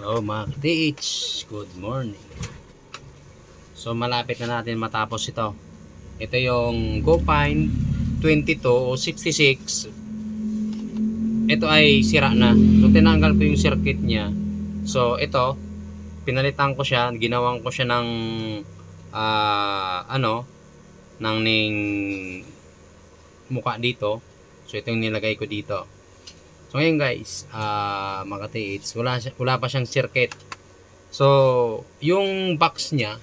Oh, mga ka-TH, good morning. So, malapit na natin matapos ito. Ito yung GoFind 22 o 66. Ito ay sira na. So, tinanggal ko yung circuit niya. So, ito, pinalitan ko siya. Ginawan ko siya ng ng mukha dito. So, ito yung nilagay ko dito. So, ngayon guys, mga ka-TH, wala pa siyang circuit. So, yung box niya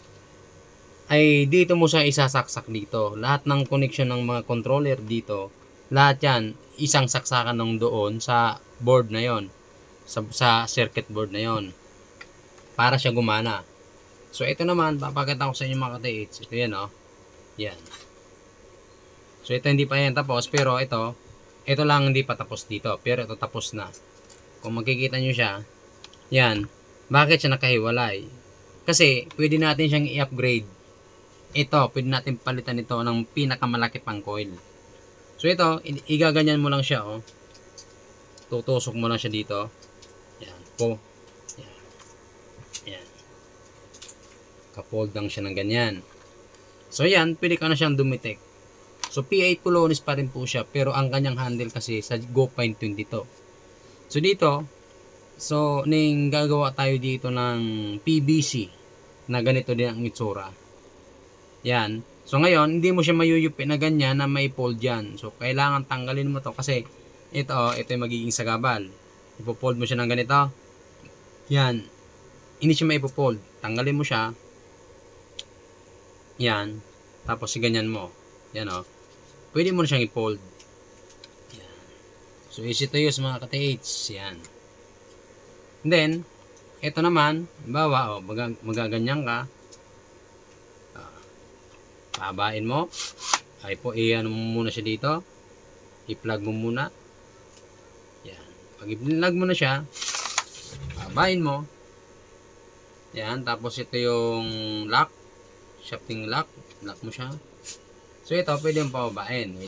ay dito mo siya isasaksak dito. Lahat ng connection ng mga controller dito, lahat yan, isang saksakan ng doon sa board na yon, sa circuit board na yon, para siya gumana. So, ito naman, papakita ko sa inyo mga ka-TH. Ito yan, oh. Yan. So, ito hindi pa yan tapos, pero ito lang hindi pa tapos dito. Pero ito tapos na. Kung makikita nyo siya, yan. Bakit siya nakahiwalay? Kasi, pwede natin siyang i-upgrade. Ito, pwede natin palitan ito ng pinakamalaki pang coil. So, ito, igaganyan mo lang siya, oh. Tutusok mo lang siya dito. Yan, po. Yan. Yan. Kapold lang siya ng ganyan. So, yan, pwede ka na siyang dumitek. So, PA Polonis pa rin po siya, pero ang kanyang handle kasi sa GoFind 22. So, dito, gagawa tayo dito ng PVC na ganito din ang itsura. Yan. So, ngayon, hindi mo siya mayuyupi na ganyan na may fold yan. So, kailangan tanggalin mo to kasi ito yung magiging sagabal. Ipo-fold mo siya ng ganito. Yan. Hindi siya maipo-fold. Tanggalin mo siya. Yan. Tapos, ganyan mo. Yan, oh. Pwede mo na siyang i-fold. Yan. So, easy to use mga ka-TH. Yan. And then, ito naman, bawa, magaganyan ka. Pabain mo. Ay po, i-ano mo muna siya dito. I-plug mo muna. Yan. Pag i-plug mo na siya, pabain mo. Yan. Tapos ito yung lock. Shafting lock. Lock mo siya. So ito, pwede yung pababain.